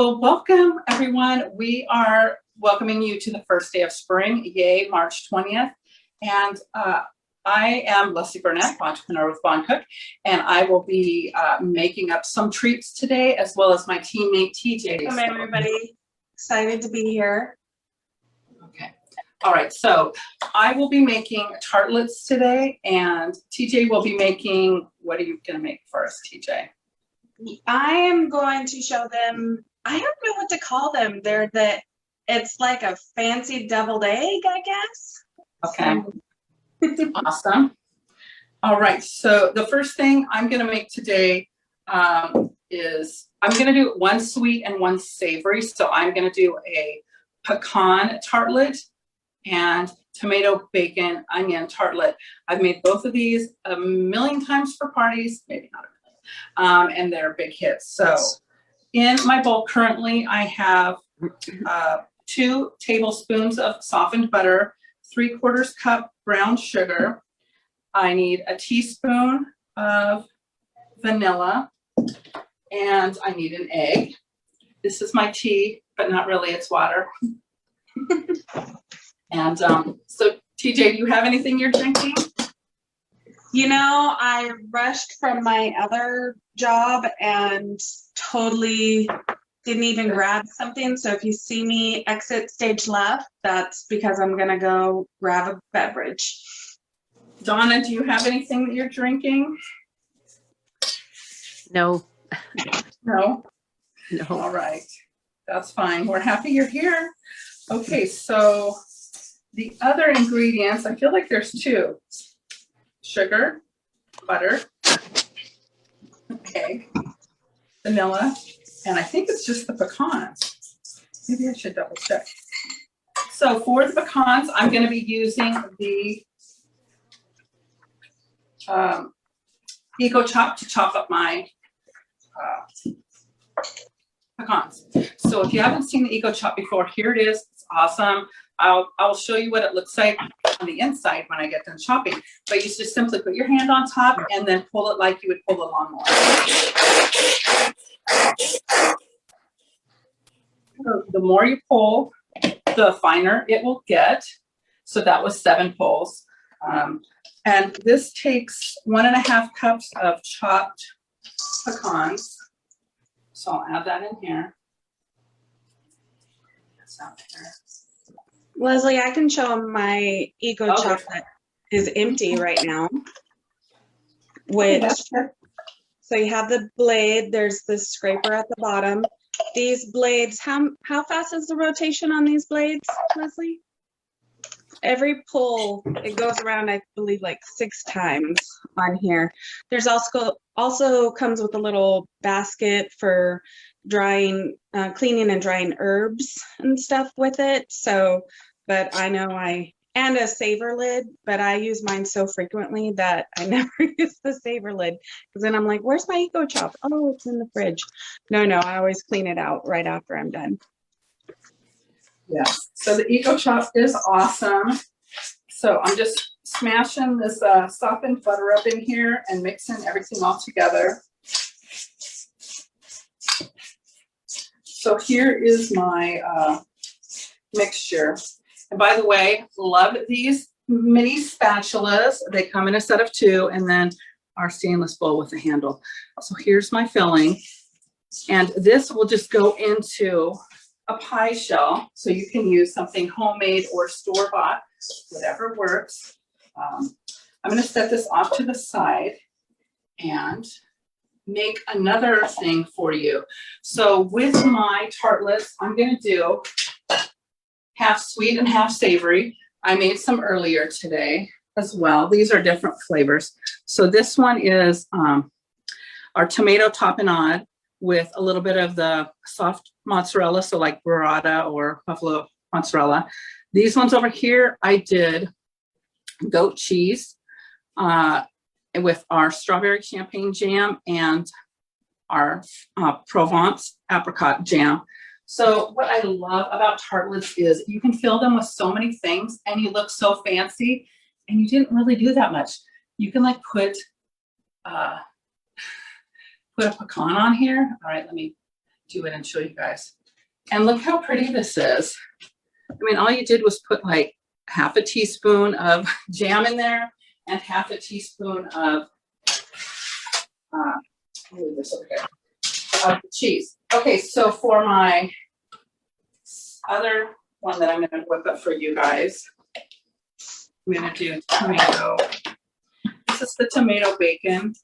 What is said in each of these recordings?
Well, welcome everyone. We are welcoming you to the first day of spring, yay, March 20th. And I am Leslie Burnett, entrepreneur with Bon Cook, and I will be making up some treats today, as well as my teammate TJ. Welcome everybody, excited to be here. Okay, all right, so I will be making tartlets today, and TJ will be making, what are you gonna make for us, TJ? I am going to show them, I don't know what to call them. It's like a fancy deviled egg, I guess. Okay, awesome. All right, so the first thing I'm gonna make today is, I'm gonna do one sweet and one savory. So I'm gonna do a pecan tartlet and tomato bacon onion tartlet. I've made both of these a million times for parties, maybe not a million, and they're big hits. So in my bowl currently, I have 2 tablespoons of softened butter, 3/4 cup brown sugar. I need a teaspoon of vanilla, and I need an egg. This is my tea, but not really, it's water. And so TJ, do you have anything you're drinking? You know, I rushed from my other job and totally didn't even grab something. So if you see me exit stage left, that's because I'm gonna go grab a beverage. Donna, do you have anything that you're drinking? No. No? No. All right, that's fine. We're happy you're here. Okay, so the other ingredients, I feel like there's 2. Sugar, butter, okay, vanilla, and I think it's just the pecans. Maybe I should double check. So for the pecans, I'm going to be using the Eco Chop to chop up my pecans. So if you haven't seen the Eco Chop before, here it is. It's awesome. I'll show you what it looks like on the inside when I get done chopping. But you just simply put your hand on top and then pull it like you would pull a lawnmower. So the more you pull, the finer it will get. So that was 7 pulls. And this takes 1.5 cups of chopped pecans. So I'll add that in here. That's out there. Leslie, I can show them my Eco Chop that is empty right now. Which, so you have the blade, there's the scraper at the bottom. These blades, how fast is the rotation on these blades, Leslie? Every pull, it goes around, I believe, like 6 times on here. There's also comes with a little basket for drying, cleaning and drying herbs and stuff with it. So, but I know and a saver lid, but I use mine so frequently that I never use the saver lid, because then I'm like, where's my Eco Chop? Oh, it's in the fridge. No, I always clean it out right after I'm done. Yes, so the Eco Chop is awesome. So I'm just smashing this softened butter up in here and mixing everything all together. So here is my mixture. And by the way, love these mini spatulas. They come in a set of 2, and then our stainless bowl with a handle. So here's my filling. And this will just go into a pie shell. So you can use something homemade or store-bought, whatever works. I'm going to set this off to the side and make another thing for you. So with my tartlets, I'm going to do half sweet and half savory. I made some earlier today as well. These are different flavors. So this one is our tomato tapenade with a little bit of the soft mozzarella, so like burrata or buffalo mozzarella. These ones over here, I did goat cheese with our strawberry champagne jam and our Provence apricot jam. So what I love about tartlets is you can fill them with so many things and you look so fancy, and you didn't really do that much. You can like put a pecan on here. All right, let me do it and show you guys. And look how pretty this is. I mean, all you did was put like half a teaspoon of jam in there and half a teaspoon of move this over here, of cheese. Okay, so for my other one that I'm going to whip up for you guys, I'm going to do tomato. This is the tomato bacon.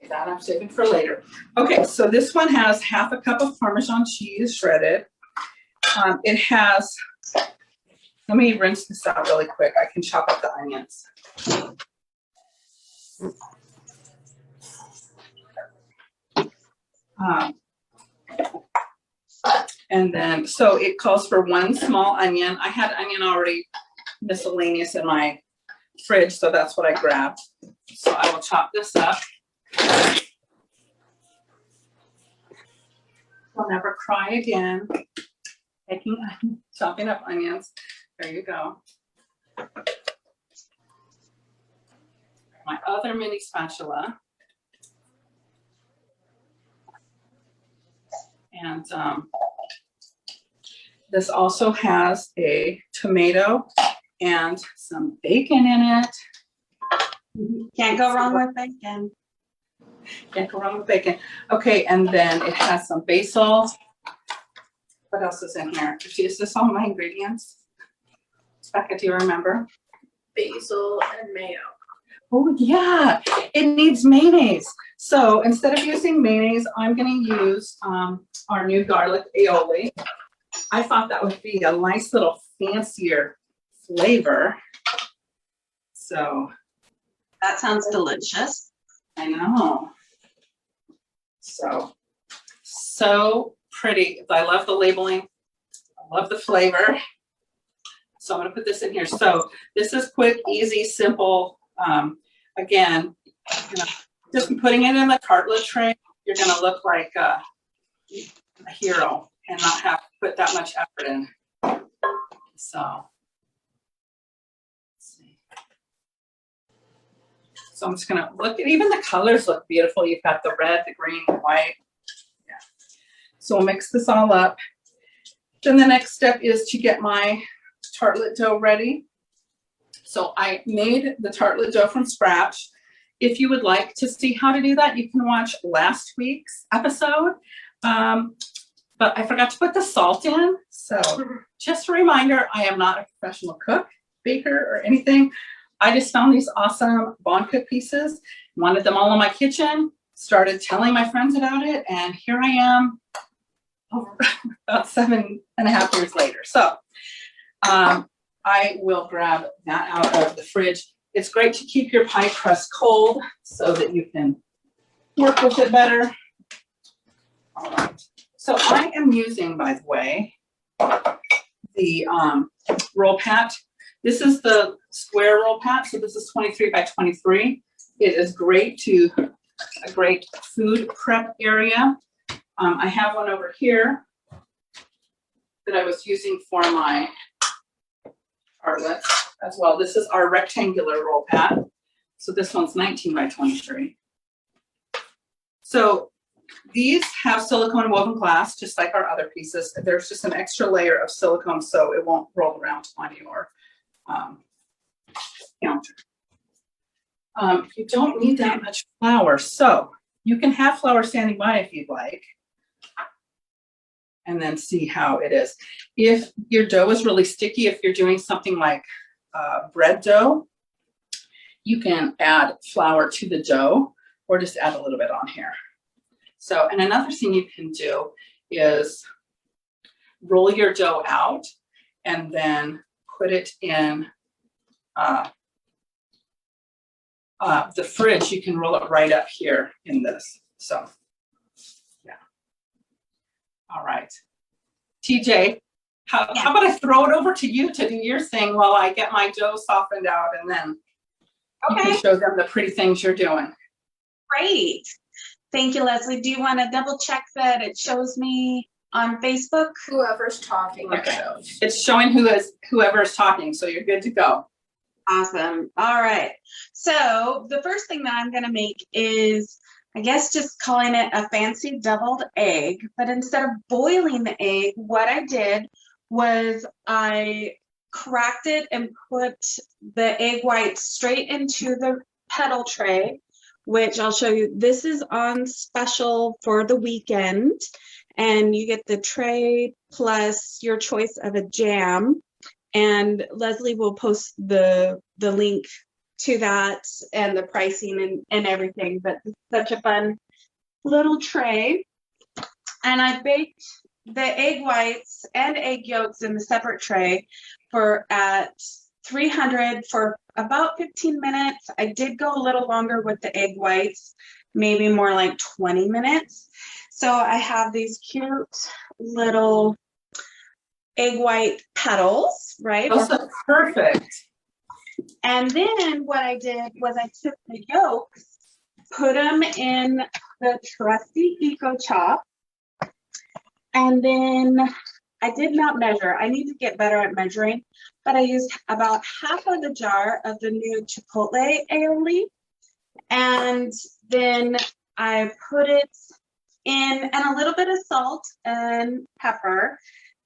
That I'm saving for later. Okay, so this one has half a cup of Parmesan cheese shredded. It has, let me rinse this out really quick. I can chop up the onions. And then, so it calls for 1 small onion. I had onion already miscellaneous in my fridge, so that's what I grabbed. So I will chop this up. I'll never cry again. Chopping up onions. There you go. My other mini spatula. And this also has a tomato and some bacon in it. Can't go wrong with bacon. Can't go wrong with bacon. Okay, and then it has some basil. What else is in here? Is this all my ingredients? Becca, do you remember? Basil and mayo. Oh yeah, it needs mayonnaise. So instead of using mayonnaise, I'm going to use our new garlic aioli. I thought that would be a nice little fancier flavor. So That sounds delicious. I know. So pretty. I love the labeling. I love the flavor. So I'm going to put this in here. So this is quick, easy, simple. Again, just putting it in the tartlet tray, you're going to look like a hero and not have to put that much effort in. So, let's see. So I'm just going to look at, even the colors look beautiful. You've got the red, the green, the white. Yeah. So we'll mix this all up. Then the next step is to get my tartlet dough ready. So I made the tartlet dough from scratch. If you would like to see how to do that, you can watch last week's episode. But I forgot to put the salt in. So just a reminder, I am not a professional cook, baker, or anything. I just found these awesome Bon Cook pieces, wanted them all in my kitchen, started telling my friends about it, and here I am about 7.5 years later. So I will grab that out of the fridge. It's great to keep your pie crust cold so that you can work with it better. All right. So I am using, by the way, the roll pat. This is the square roll pat. So this is 23 by 23. It is great a great food prep area. I have one over here that I was using for my tartlets as well. This is our rectangular roll pat. So this one's 19 by 23. So these have silicone woven glass, just like our other pieces. There's just an extra layer of silicone so it won't roll around on your counter. You don't need that much flour, so you can have flour standing by if you'd like, and then see how it is. If your dough is really sticky, if you're doing something like bread dough, you can add flour to the dough or just add a little bit on here. So, and another thing you can do is roll your dough out and then put it in the fridge. You can roll it right up here in this. So, yeah. All right. TJ, how about I throw it over to you to do your thing while I get my dough softened out, and then you can show them the pretty things you're doing. Great. Thank you, Leslie. Do you want to double check that it shows me on Facebook? Whoever's talking. Okay. It's showing whoever is talking, so you're good to go. Awesome. All right. So the first thing that I'm going to make is, I guess, just calling it a fancy deviled egg. But instead of boiling the egg, what I did was I cracked it and put the egg white straight into the pedal tray, which I'll show you. This is on special for the weekend. And you get the tray plus your choice of a jam. And Leslie will post the link to that and the pricing and everything. But it's such a fun little tray. And I baked the egg whites and egg yolks in the separate tray for at 300 for about 15 minutes. I did go a little longer with the egg whites, maybe more like 20 minutes. So I have these cute little egg white petals, right? Those are perfect. And then what I did was I took the yolks, put them in the trusty Eco Chop, and then I did not measure. I need to get better at measuring, but I used about half of the jar of the new Chipotle Aioli, and then I put it in, and a little bit of salt and pepper.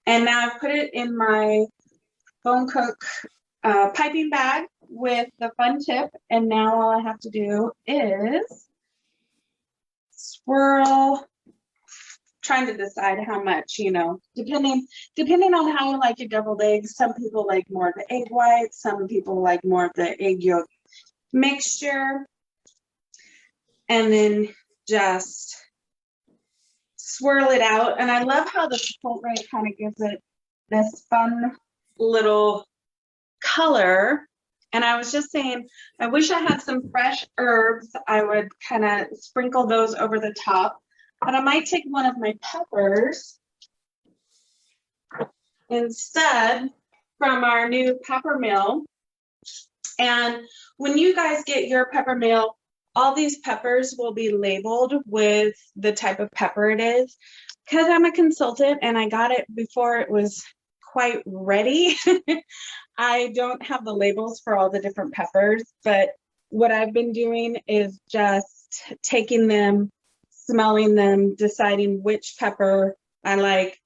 And now I've put it in my bone cook piping bag with the fun tip. And now all I have to do is swirl, trying to decide how much, depending on how you like your deviled eggs. Some people like more of the egg white. Some people like more of the egg yolk mixture. And then just swirl it out. And I love how the chipotle kind of gives it this fun little color. And I was just saying, I wish I had some fresh herbs. I would kind of sprinkle those over the top. But I might take one of my peppers instead from our new pepper mill. And when you guys get your pepper mill, all these peppers will be labeled with the type of pepper it is. Because I'm a consultant and I got it before it was quite ready. I don't have the labels for all the different peppers, but what I've been doing is just taking them, smelling them, deciding which pepper I like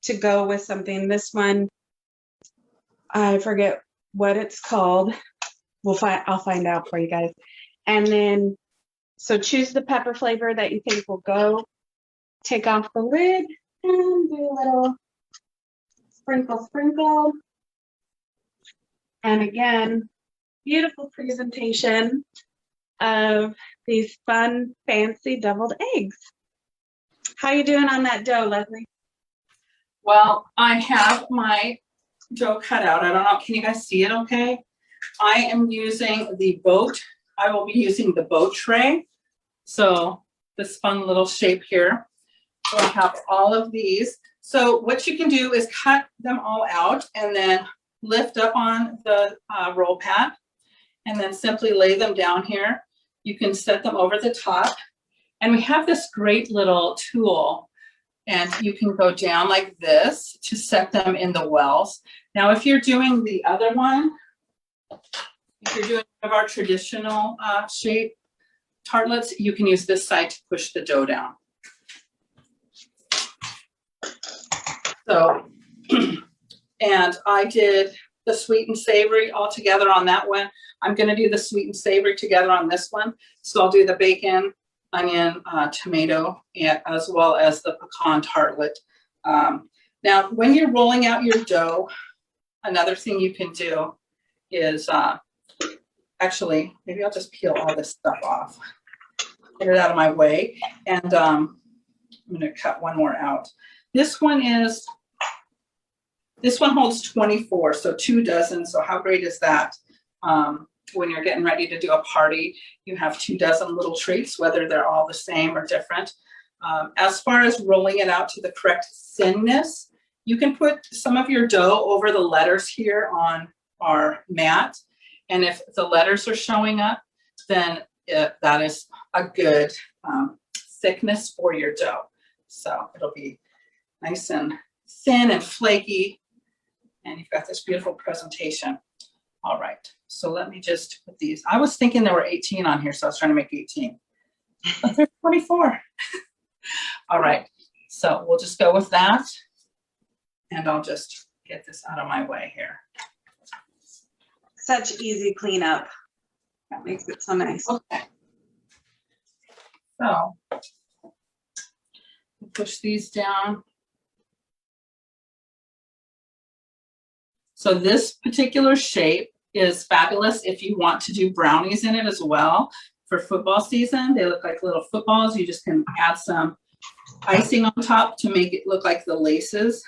to go with something. This one, I forget what it's called. I'll find out for you guys. And then, so choose the pepper flavor that you think will go. Take off the lid and do a little sprinkle. And again, beautiful presentation of these fun, fancy deviled eggs. How you doing on that dough, Leslie? Well, I have my dough cut out. I don't know, can you guys see it okay? I am using the boat. I will be using the boat tray. So this fun little shape here. So I have all of these. So what you can do is cut them all out and then lift up on the roll pad and then simply lay them down here. You can set them over the top. And we have this great little tool, and you can go down like this to set them in the wells. Now, if you're doing the other one, if you're doing one of our traditional shape tartlets, you can use this side to push the dough down. So, and I did the sweet and savory all together on that one. I'm going to do the sweet and savory together on this one. So I'll do the bacon, onion, tomato, and as well as the pecan tartlet. Now, when you're rolling out your dough, another thing you can do is actually, maybe I'll just peel all this stuff off, get it out of my way, and I'm going to cut one more out. This one holds 24, so 2 dozen. So how great is that? When you're getting ready to do a party, you have 2 dozen little treats, whether they're all the same or different. As far as rolling it out to the correct thinness, you can put some of your dough over the letters here on our mat. And if the letters are showing up, then that is a good thickness for your dough. So it'll be nice and thin and flaky. And you've got this beautiful presentation. All right, so let me just put these. I was thinking there were 18 on here, so I was trying to make 18. But there's 24. All right, so we'll just go with that. And I'll just get this out of my way here. Such easy cleanup. That makes it so nice. Okay. So push these down. So this particular shape is fabulous if you want to do brownies in it as well for football season. They look like little footballs. You just can add some icing on top to make it look like the laces.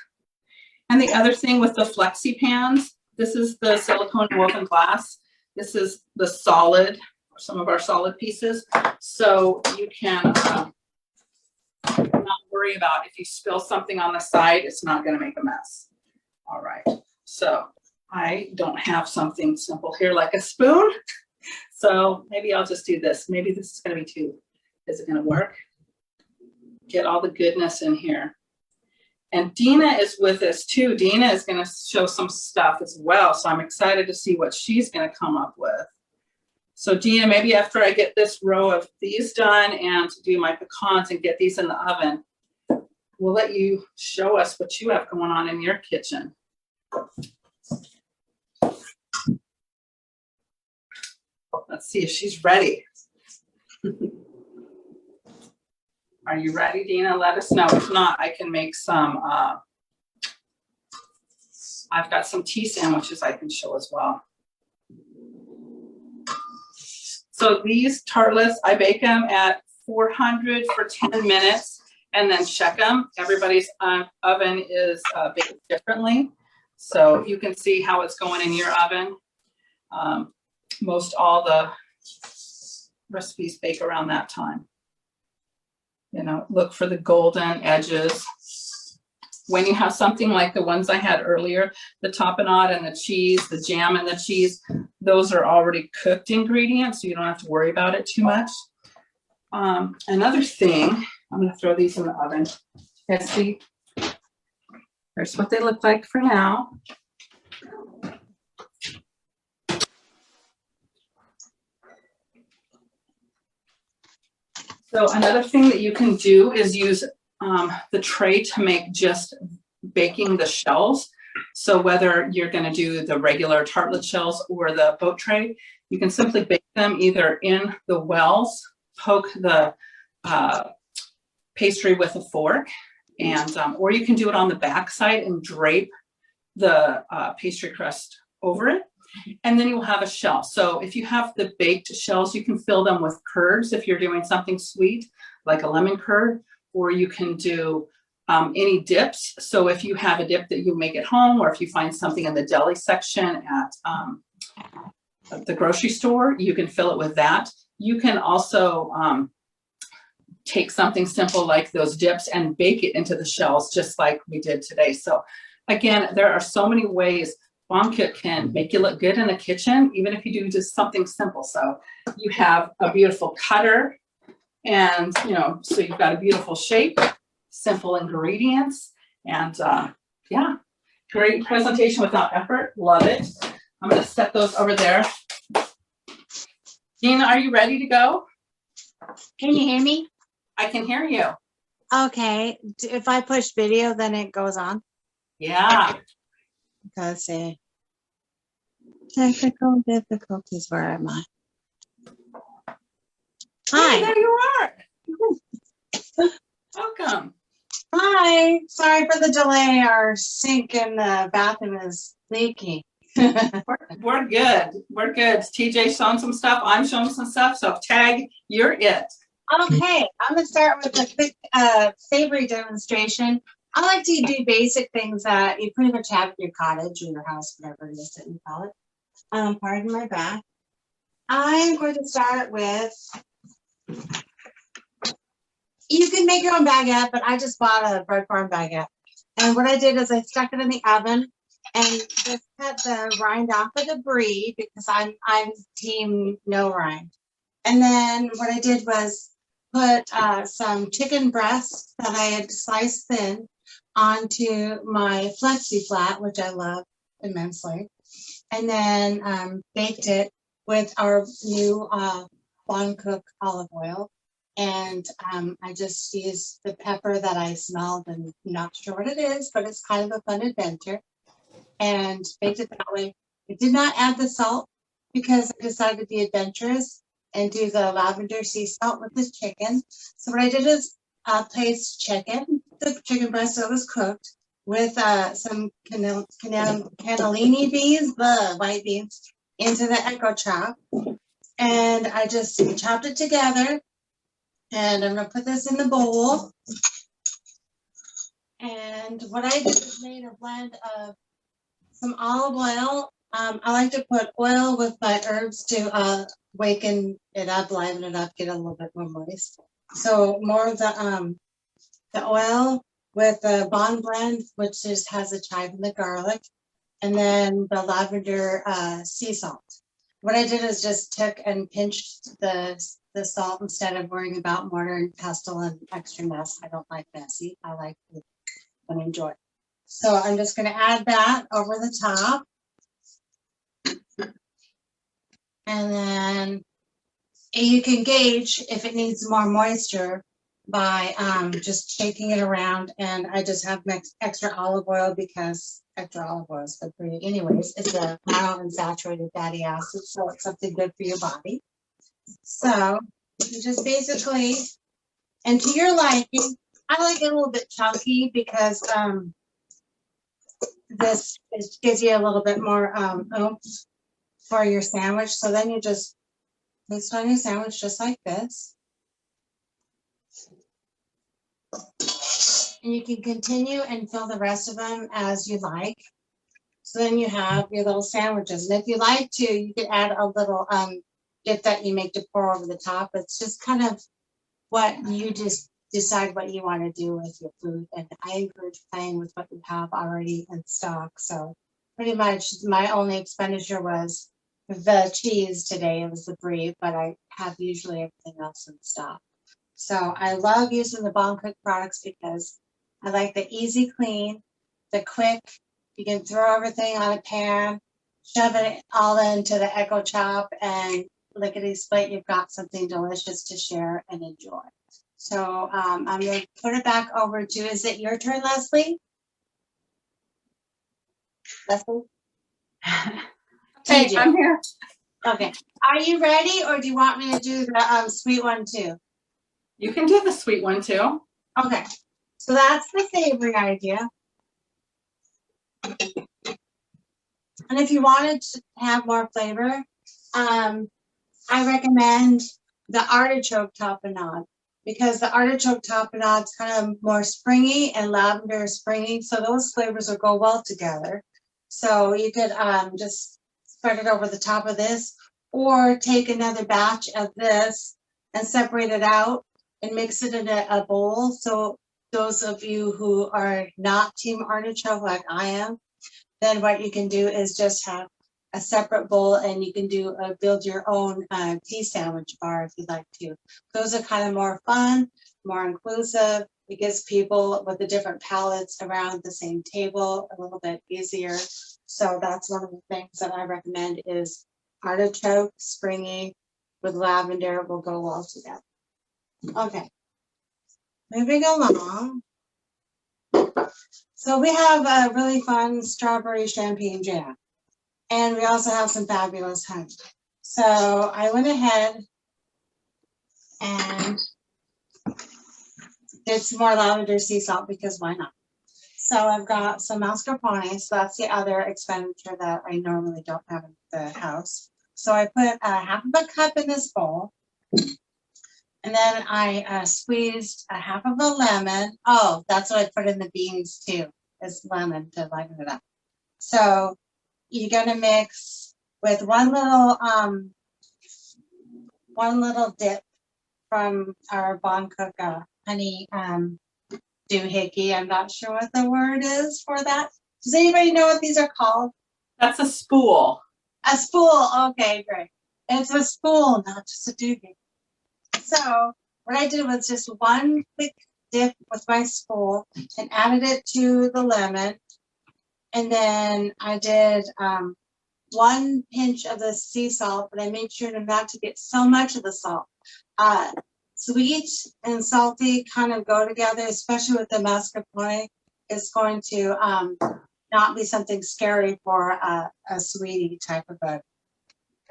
And the other thing with the flexi pans, this is the silicone woven glass. This is the solid, some of our solid pieces. So you can not worry about if you spill something on the side, it's not going to make a mess. All right. So I don't have something simple here like a spoon. So maybe I'll just do this. Maybe this is going to be too. Is it going to work? Get all the goodness in here. And Dina is with us too. Dina is going to show some stuff as well. So I'm excited to see what she's going to come up with. So Dina, maybe after I get this row of these done and do my pecans and get these in the oven, we'll let you show us what you have going on in your kitchen. Let's see if she's ready. Are you ready, Dina? Let us know. If not, I can make some, I've got some tea sandwiches I can show as well. So these tartlets, I bake them at 400 for 10 minutes and then check them. Everybody's oven is baked differently. So you can see how it's going in your oven. Most all the recipes bake around that time. You know, look for the golden edges. When you have something like the ones I had earlier, the tapenade and the cheese, the jam and the cheese, those are already cooked ingredients, so you don't have to worry about it too much. Another thing, I'm going to throw these in the oven. Let's see. Here's what they look like for now. So another thing that you can do is use the tray to make just baking the shells. So whether you're going to do the regular tartlet shells or the boat tray, you can simply bake them either in the wells, poke the pastry with a fork, and or you can do it on the back side and drape the pastry crust over it. And then you'll have a shell. So if you have the baked shells, you can fill them with curds if you're doing something sweet, like a lemon curd, or you can do any dips. So if you have a dip that you make at home, or if you find something in the deli section at the grocery store, you can fill it with that. You can also take something simple like those dips and bake it into the shells, just like we did today. So again, there are so many ways Mom Cook can make you look good in the kitchen, even if you do just something simple. So you have a beautiful cutter, and so you've got a beautiful shape, simple ingredients, and yeah, great presentation without effort. Love it. I'm going to set those over there. Dina, are you ready to go? Can you hear me? I can hear you. Okay. If I push video, then it goes on. Yeah. Let's see. Technical difficulties. Where am I? Hi. Hey, there you are. Welcome. Hi. Sorry for the delay. Our sink in the bathroom is leaky. We're good. We're good. TJ showing some stuff. I'm showing some stuff. So tag, you're it. Okay. I'm going to start with a quick savory demonstration. I like to do basic things that you pretty much have in your cottage or your house, whatever it is that you call it. Pardon my back. I'm going to start with, you can make your own baguette, but I just bought a bread farm baguette. And what I did is I stuck it in the oven and just cut the rind off of the brie because I'm team no rind. And then what I did was put some chicken breast that I had sliced thin onto my flexi flat, which I love immensely. and then baked it with our new Cook olive oil. And I just used the pepper that I smelled and not sure what it is, but it's kind of a fun adventure. And baked it that way. I did not add the salt because I decided to be adventurous and do the lavender sea salt with the chicken. So what I did is place the chicken breast that was cooked with some cannellini beans, the white beans, into the Echo chop. And I just chopped it together. And I'm going to put this in the bowl. And what I did is made a blend of some olive oil. I like to put oil with my herbs to waken it up, liven it up, get a little bit more moist. So more of the oil with the Bon blend, which just has the chive and the garlic, and then the lavender sea salt. What I did is just took and pinched the salt instead of worrying about mortar and pestle and extra mess. I don't like messy. I like to enjoy. So I'm just going to add that over the top. And then you can gauge if it needs more moisture by just shaking it around. And I just have extra olive oil because extra olive oil is good for you anyways. It's a monounsaturated fatty acid, so it's something good for your body. So you just basically, and to your liking, I like it a little bit chunky because this gives you a little bit more oomph for your sandwich. So then you just place it on your sandwich just like this. And you can continue and fill the rest of them as you like. So then you have your little sandwiches. And if you like to, you could add a little dip that you make to pour over the top. It's just kind of what you just decide what you want to do with your food. And I encourage playing with what you have already in stock. So pretty much my only expenditure was the cheese today. It was the brie, but I have usually everything else in stock. So I love using the Bon Cook products because I like the easy clean, the quick. You can throw everything on a pan, shove it all into the Echo chop, and lickety split, you've got something delicious to share and enjoy. So I'm going to put it back over to, is it your turn, Leslie? Leslie? Hey, TJ. I'm here. Okay. Are you ready, or do you want me to do the sweet one too? You can do the sweet one too. Okay. So that's the savory idea. And if you wanted to have more flavor, I recommend the artichoke tapenade, because the artichoke tapenade is kind of more springy and lavender is springy, so those flavors will go well together. So you could just spread it over the top of this, or take another batch of this and separate it out and mix it in a bowl. So those of you who are not team artichoke like I am, then what you can do is just have a separate bowl, and you can do build your own tea sandwich bar if you'd like to. Those are kind of more fun, more inclusive. It gives people with the different palates around the same table a little bit easier. So that's one of the things that I recommend is artichoke, springy, with lavender will go well together. Okay, moving along. So we have a really fun strawberry champagne jam. And we also have some fabulous honey. So I went ahead and did some more lavender sea salt because why not? So I've got some mascarpone. So that's the other expenditure that I normally don't have in the house. So I put half of a cup in this bowl. And then I squeezed a half of a lemon. Oh, that's what I put in the beans too, is lemon to liven it up. So you're gonna mix with one little dip from our Bon Cook honey doohickey. I'm not sure what the word is for that. Does anybody know what these are called? That's a spool. A spool. Okay, great. It's a spool, not just a doohickey. So what I did was just one quick dip with my spool and added it to the lemon. And then I did 1 pinch of the sea salt, but I made sure not to get so much of the salt. Sweet and salty kind of go together, especially with the mascarpone. It's going to not be something scary for a sweetie type of a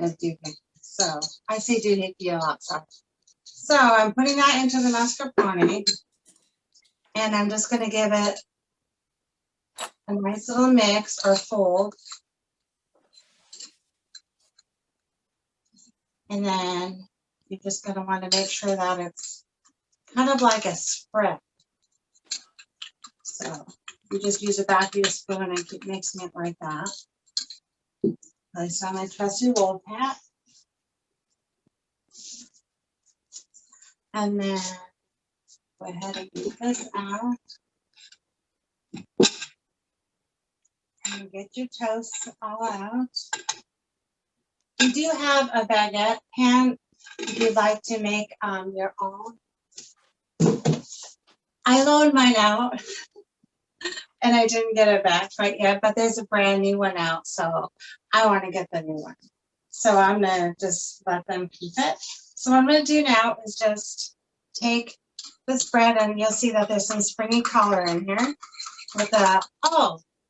doohickey. So I say doohickey a lot. So I'm putting that into the mascarpone, and I'm just going to give it a nice little mix or fold. And then you're just going to want to make sure that it's kind of like a spread. So you just use a back of your spoon and keep mixing it like that. Place on my trusty roll pat. And then go ahead and get this out. And get your toast all out. You do have a baguette pan if you'd like to make your own. I loaned mine out and I didn't get it back quite yet, but there's a brand new one out, so I want to get the new one. So I'm gonna just let them keep it. So what I'm gonna do now is just take this bread, and you'll see that there's some springy color in here with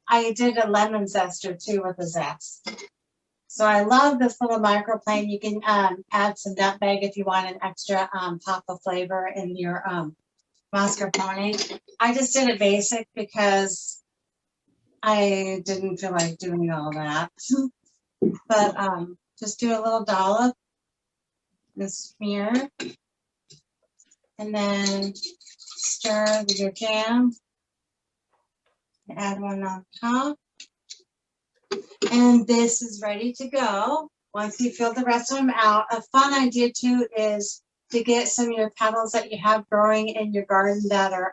I did a lemon zester too with the zest. So I love this little microplane. You can add some nutmeg if you want an extra pop of flavor in your mascarpone. I just did it basic because I didn't feel like doing all that. But just do a little dollop and smear. And then stir with your jam. Add one on top. And this is ready to go. Once you fill the rest of them out, a fun idea too is to get some of your petals that you have growing in your garden that are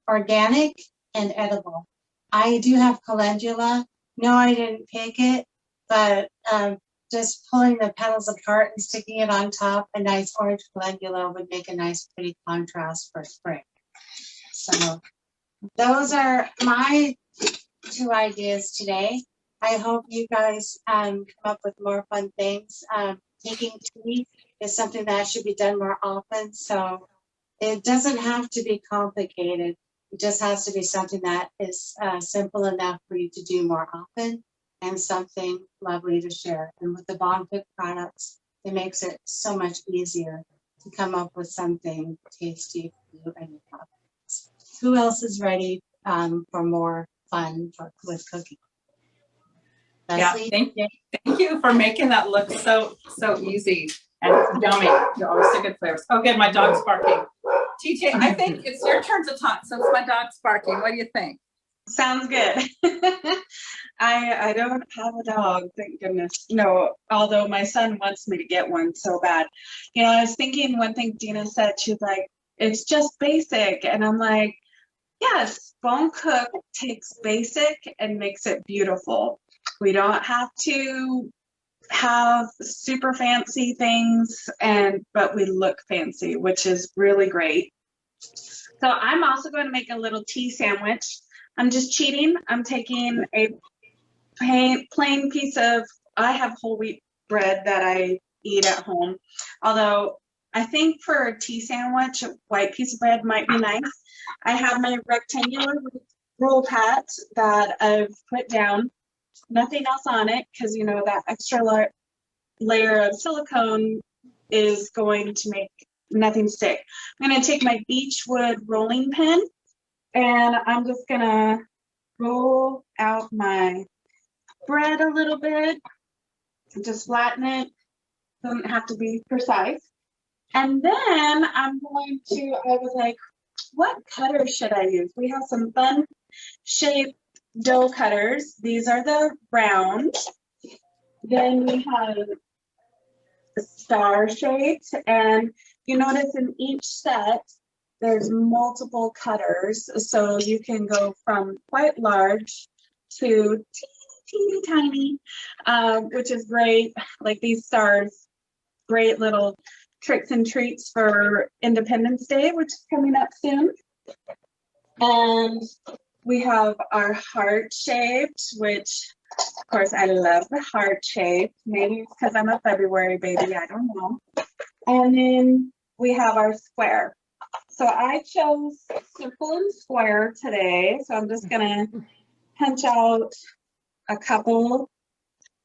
organic and edible. I do have calendula. No, I didn't pick it, but just pulling the petals apart and sticking it on top, a nice orange calendula would make a nice pretty contrast for spring. So those are my 2 ideas today. I hope you guys come up with more fun things. Making tea is something that should be done more often. So it doesn't have to be complicated. It just has to be something that is simple enough for you to do more often and something lovely to share. And with the Bond Cook products, it makes it so much easier to come up with something tasty for you and your products. Who else is ready for more fun with cooking? Yeah, Leslie? thank you for making that look so easy and yummy. You're always so good flavors. Oh, good, my dog's barking. TJ, I think it's your turn to talk since my dog's barking. What do you think? Sounds good. I don't have a dog, thank goodness. No, although my son wants me to get one so bad. You know, I was thinking one thing Dina said, she's like, it's just basic. And I'm like, yes, Bone Cook takes basic and makes it beautiful. We don't have to have super fancy things, but we look fancy, which is really great. So I'm also going to make a little tea sandwich. I'm just cheating. I'm taking a plain piece of, I have whole wheat bread that I eat at home. Although I think for a tea sandwich, a white piece of bread might be nice. I have my rectangular roll pat that I've put down. Nothing else on it because, you know, that extra layer of silicone is going to make nothing stick. I'm going to take my beechwood rolling pin and I'm just going to roll out my bread a little bit, just flatten it. Doesn't have to be precise. And then I'm going to, I was like, what cutter should I use? We have some fun shaped dough cutters. These are the round. Then we have star shaped, and you notice in each set there's multiple cutters, so you can go from quite large to teeny tiny, which is great. Like these stars, great little tricks and treats for Independence Day, which is coming up soon. And we have our heart shaped, which Of course, I love the heart shape. Maybe it's because I'm a February baby, I don't know. And then we have our square. So I chose circle and square today. So I'm just gonna punch out a couple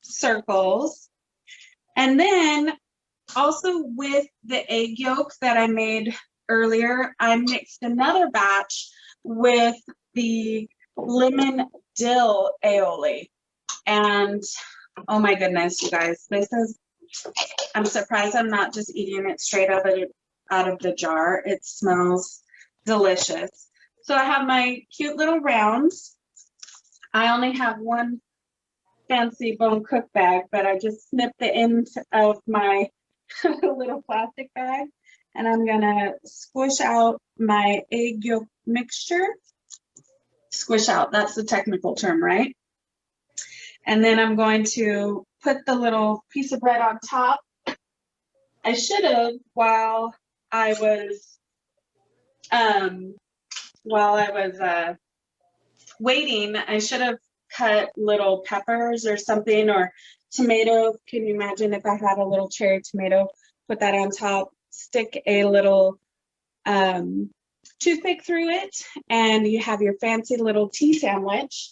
circles. And then also with the egg yolks that I made earlier, I mixed another batch with the lemon dill aioli. And oh my goodness, you guys, I'm surprised I'm not just eating it straight out of the jar. It smells delicious. So I have my cute little rounds. I only have one fancy bone cook bag, but I just snipped the end of my little plastic bag, and I'm gonna squish out my egg yolk mixture. Squish out, that's the technical term, right? And then I'm going to put the little piece of bread on top. I should have, while I was waiting, I should have cut little peppers or something, or tomato. Can you imagine if I had a little cherry tomato, put that on top, stick a little toothpick through it, and you have your fancy little tea sandwich.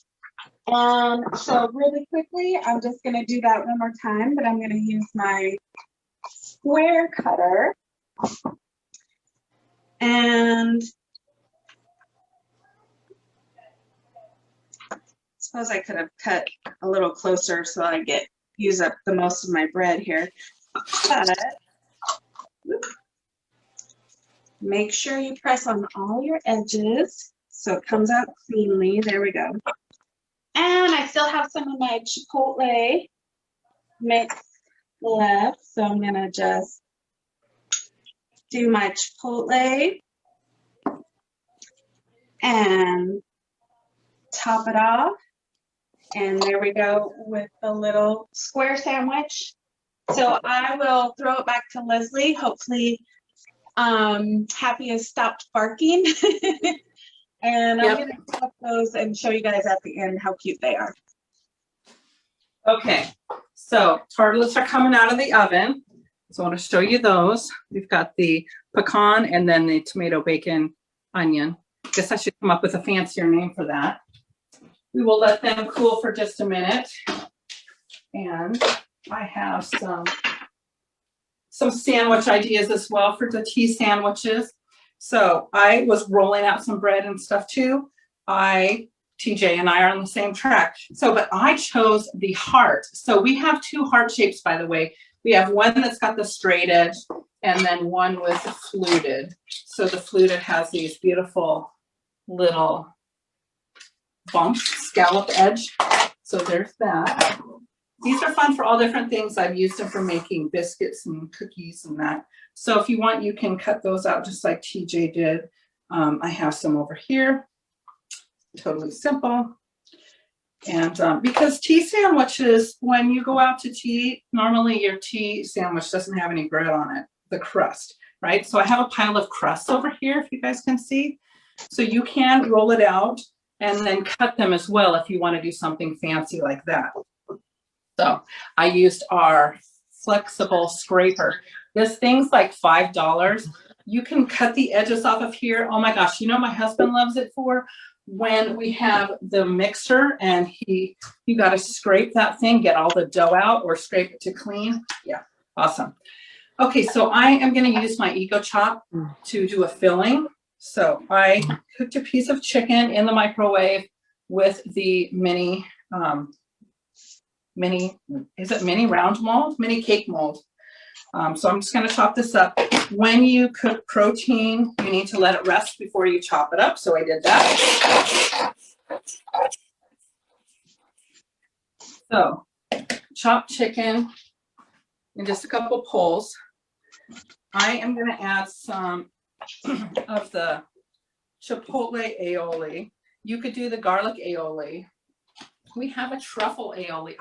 So really quickly, I'm just going to do that one more time, but I'm going to use my square cutter. And I suppose I could have cut a little closer so I use up the most of my bread here. But make sure you press on all your edges so it comes out cleanly. There we go. And I still have some of my Chipotle mix left, so I'm gonna just do my Chipotle and top it off. And there we go with the little square sandwich. So I will throw it back to Leslie. Hopefully Happy has stopped barking. And I'm going to cut those and show you guys at the end how cute they are. Okay, so tartlets are coming out of the oven. So I want to show you those. We've got the pecan and then the tomato bacon onion. Guess I should come up with a fancier name for that. We will let them cool for just a minute. And I have some sandwich ideas as well for the tea sandwiches. So I was rolling out some bread and stuff too. TJ and I are on the same track. But I chose the heart. So we have two heart shapes, by the way. We have one that's got the straight edge and then one with the fluted. So the fluted has these beautiful little bumps, scallop edge. So there's that. These are fun for all different things. I've used them for making biscuits and cookies and that. So if you want, you can cut those out just like TJ did. I have some over here. Totally simple. And because tea sandwiches, when you go out to tea, normally your tea sandwich doesn't have any bread on it, the crust, right? So I have a pile of crusts over here, if you guys can see. So you can roll it out and then cut them as well if you want to do something fancy like that. So I used our flexible scraper. This thing's like $5. You can cut the edges off of here. Oh my gosh, you know my husband loves it for when we have the mixer and you got to scrape that thing, get all the dough out or scrape it to clean. Yeah, awesome. Okay, so I am going to use my Ego Chop to do a filling. So I cooked a piece of chicken in the microwave with the mini round mold, mini cake mold. So I'm just going to chop this up. When you cook protein, you need to let it rest before you chop it up. So I did that. So chopped chicken in just a couple pulls. I am going to add some of the Chipotle Aioli. You could do the garlic aioli. We have a truffle aioli.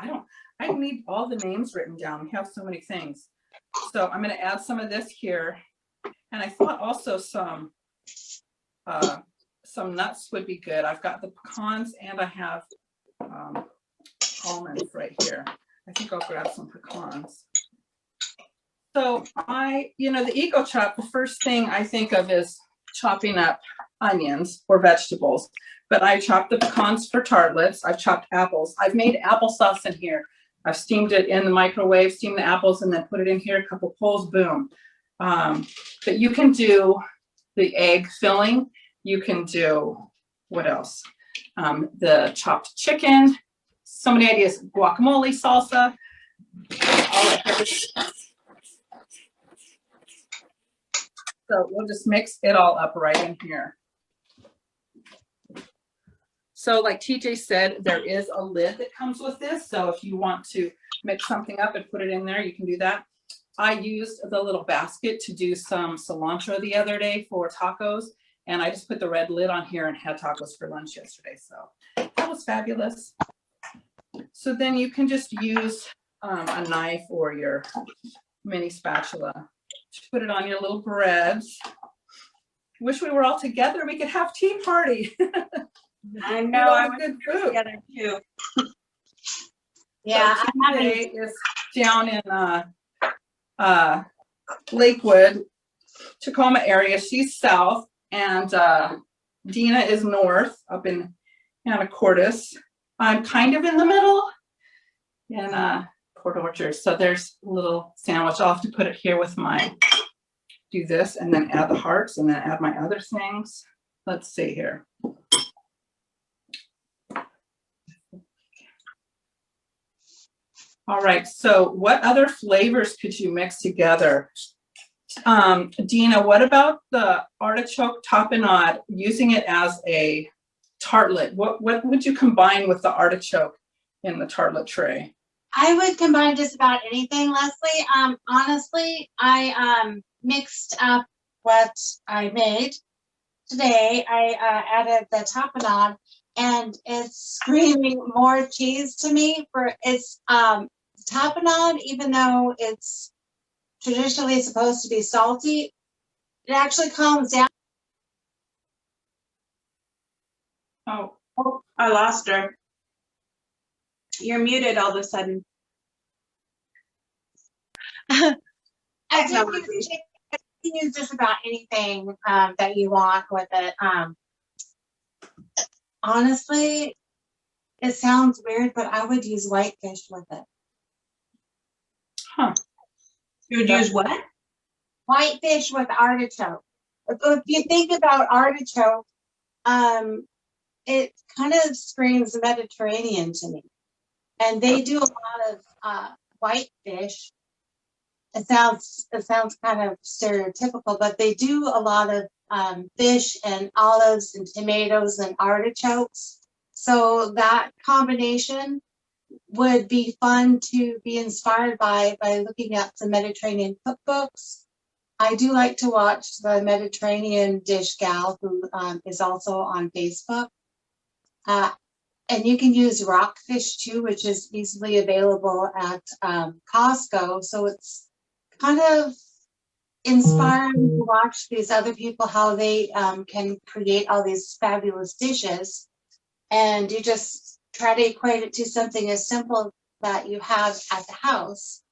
I need all the names written down. We have so many things. So I'm going to add some of this here. And I thought also some nuts would be good. I've got the pecans and I have almonds right here. I think I'll grab some pecans. So the Eco Chop, the first thing I think of is chopping up onions or vegetables. But I chopped the pecans for tartlets. I've chopped apples. I've made applesauce in here. I've steamed it in the microwave, steamed the apples, and then put it in here, a couple pulls, boom. But you can do the egg filling. You can do, what else? The chopped chicken. So many ideas. Guacamole, salsa. All that type of stuff. So we'll just mix it all up right in here. So like TJ said, there is a lid that comes with this. So if you want to mix something up and put it in there, you can do that. I used the little basket to do some cilantro the other day for tacos. And I just put the red lid on here and had tacos for lunch yesterday. So that was fabulous. So then you can just use a knife or your mini spatula to put it on your little breads. Wish we were all together. We could have tea party. I know. I Good would food. together too. Yeah, So I'm having TJ is down in Lakewood, Tacoma area. She's south, and Dina is north, up in Anacortes. I'm kind of in the middle in Port Orchard. So there's a little sandwich. I'll have to put it here with do this and then add the hearts and then add my other things. Let's see here. All right, so what other flavors could you mix together? Dina, what about the artichoke tapenade, using it as a tartlet? What would you combine with the artichoke in the tartlet tray? I would combine just about anything, Leslie. Honestly, I mixed up what I made today. I added the tapenade, and it's screaming more cheese to me. It's tapenade, even though it's traditionally supposed to be salty, it actually calms down. Oh, I lost her. You're muted all of a sudden. I That's can not use just about anything that you want with it. Honestly, it sounds weird, but I would use whitefish with it. Huh. You would use what? Whitefish with artichoke. If you think about artichoke, it kind of screams Mediterranean to me. And they do a lot of whitefish. It sounds kind of stereotypical, but they do a lot of fish and olives and tomatoes and artichokes. So that combination would be fun to be inspired by looking at some Mediterranean cookbooks. I do like to watch the Mediterranean Dish Gal, who is also on Facebook. And you can use rockfish too, which is easily available at Costco. So it's kind of inspiring to watch these other people, how they can create all these fabulous dishes. And you just try to equate it to something as simple that you have at the house.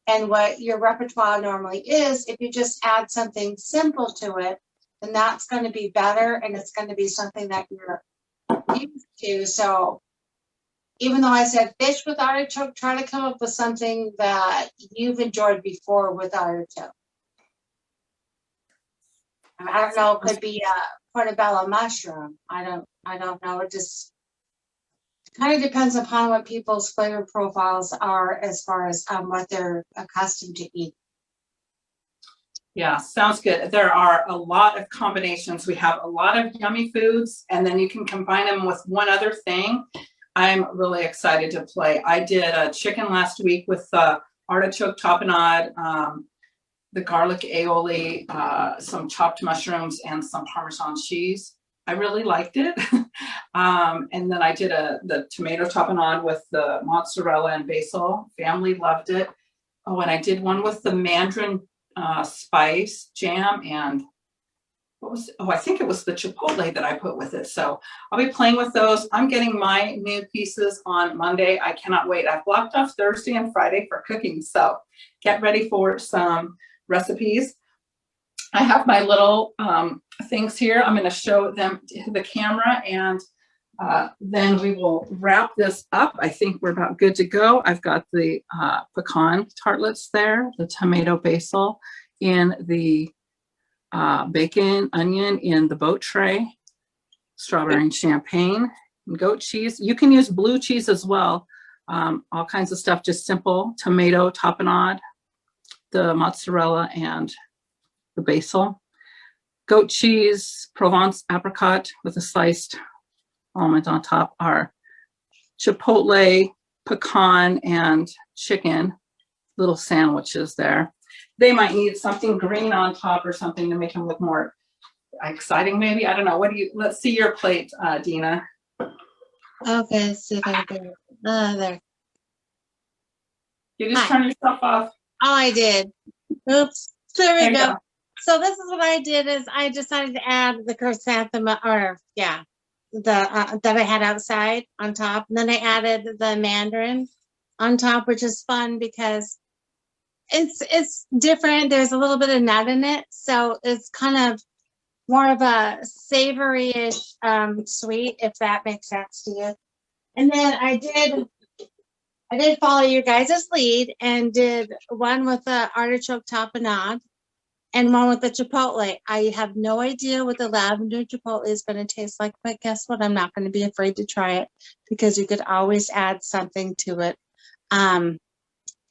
And what your repertoire normally is, if you just add something simple to it, then that's going to be better, and it's going to be something that you're used to. So even though I said fish with artichoke, try to come up with something that you've enjoyed before with artichoke. I don't know, it could be a portobello mushroom. I don't know. It just kind of depends upon what people's flavor profiles are as far as what they're accustomed to eat. Yeah, sounds good. There are a lot of combinations. We have a lot of yummy foods, and then you can combine them with one other thing. I'm really excited to play. I did a chicken last week with artichoke tapenade, the garlic aioli, some chopped mushrooms, and some Parmesan cheese. I really liked it. And then I did the tomato tapenade with the mozzarella and basil. Family loved it. Oh, and I did one with the mandarin spice jam and I think it was the Chipotle that I put with it. So I'll be playing with those. I'm getting my new pieces on Monday. I cannot wait. I've blocked off Thursday and Friday for cooking. So get ready for some recipes. I have my little things here. I'm going to show them to the camera, and then we will wrap this up. I think we're about good to go. I've got the pecan tartlets there, the tomato basil in the bacon, onion in the boat tray, strawberry and champagne, and goat cheese. You can use blue cheese as well. All kinds of stuff, just simple tomato tapenade, the mozzarella, and the basil. Goat cheese, Provence apricot with a sliced almond on top, are Chipotle, pecan, and chicken little sandwiches there. They might need something green on top or something to make them look more exciting, maybe. I don't know. Let's see your plate, Dina. Okay, let's see if I can do it. There. You just Hi. turn yourself off. Oh, I did. Oops. There There we you go. go. So this is what I did is I decided to add the chrysanthemum, or yeah, the that I had outside on top. And then I added the mandarin on top, which is fun because it's different. There's a little bit of nut in it, so it's kind of more of a savory-ish sweet, if that makes sense to you. And then I did follow your guys' lead and did one with the artichoke tapenade and one with the chipotle. I have no idea what the lavender chipotle is going to taste like, but guess what? I'm not going to be afraid to try it because you could always add something to it.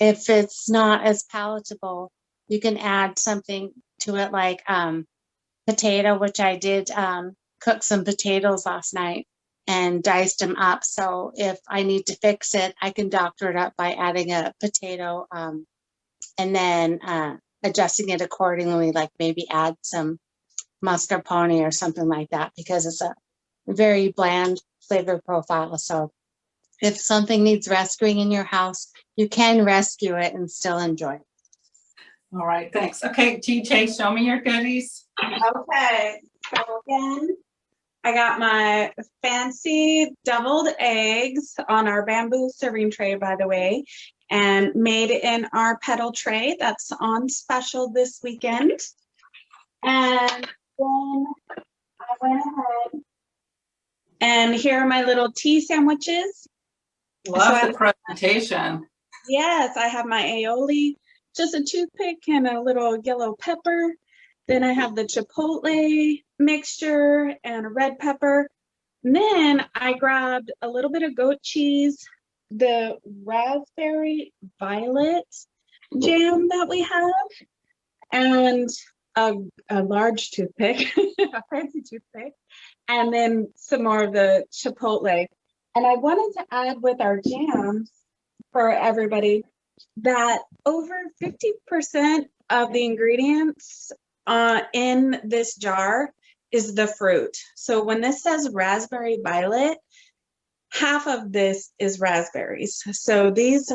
If it's not as palatable, you can add something to it like potato, which I did cook some potatoes last night and diced them up. So if I need to fix it, I can doctor it up by adding a potato and then adjusting it accordingly, like maybe add some mascarpone or something like that, because it's a very bland flavor profile. So if something needs rescuing in your house, you can rescue it and still enjoy it. All right, thanks. Okay, TJ, show me your goodies. Okay, so again, I got my fancy deviled eggs on our bamboo serving tray, by the way, and made in our petal tray. That's on special this weekend. And then I went ahead and here are my little tea sandwiches. Love the presentation. Yes, I have my aioli, just a toothpick and a little yellow pepper. Then I have the chipotle mixture and a red pepper. And then I grabbed a little bit of goat cheese, the raspberry violet jam that we have, and a large toothpick, a fancy toothpick, and then some more of the chipotle. And I wanted to add with our jams for everybody that over 50% of the ingredients in this jar is the fruit. So when this says raspberry violet, half of this is raspberries. So these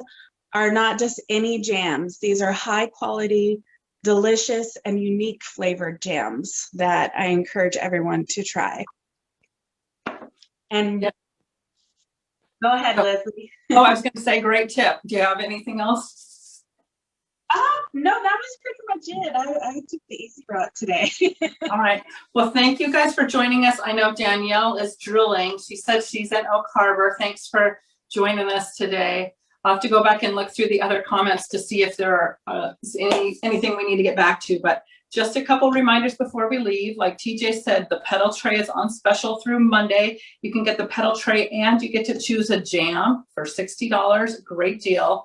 are not just any jams. These are high quality, delicious, and unique flavored jams that I encourage everyone to try. And yep. Go ahead, Leslie. Oh, I was going to say, great tip. Do you have anything else? No, that was pretty much it. I took the easy route today. All right. Well, thank you guys for joining us. I know Danielle is drooling. She said she's in Oak Harbor. Thanks for joining us today. I'll have to go back and look through the other comments to see if there is anything we need to get back to. But just a couple reminders before we leave. Like TJ said, the petal tray is on special through Monday. You can get the petal tray and you get to choose a jam for $60. Great deal.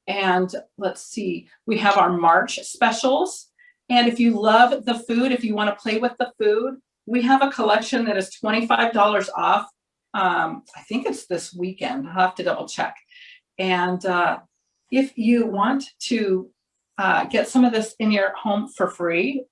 And let's see, we have our March specials. And if you love the food, if you want to play with the food, we have a collection that is $25 off. I think it's this weekend. I'll have to double check. And if you want to get some of this in your home for free,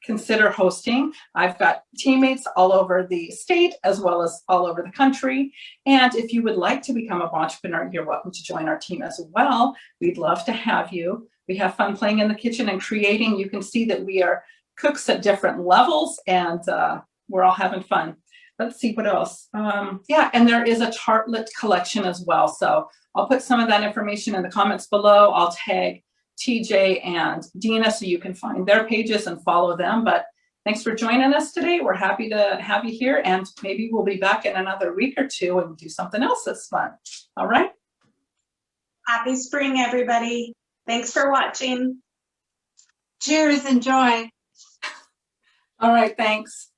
consider hosting. I've got teammates all over the state as well as all over the country. And if you would like to become an entrepreneur, you're welcome to join our team as well. We'd love to have you. We have fun playing in the kitchen and creating. You can see that we are cooks at different levels, and we're all having fun. Let's see what else. Yeah, and there is a tartlet collection as well. So I'll put some of that information in the comments below. I'll tag TJ and Dina so you can find their pages and follow them. But thanks for joining us today. We're happy to have you here, and maybe we'll be back in another week or two and do something else that's fun. All right. Happy spring, everybody. Thanks for watching. Cheers, enjoy. All right. Thanks.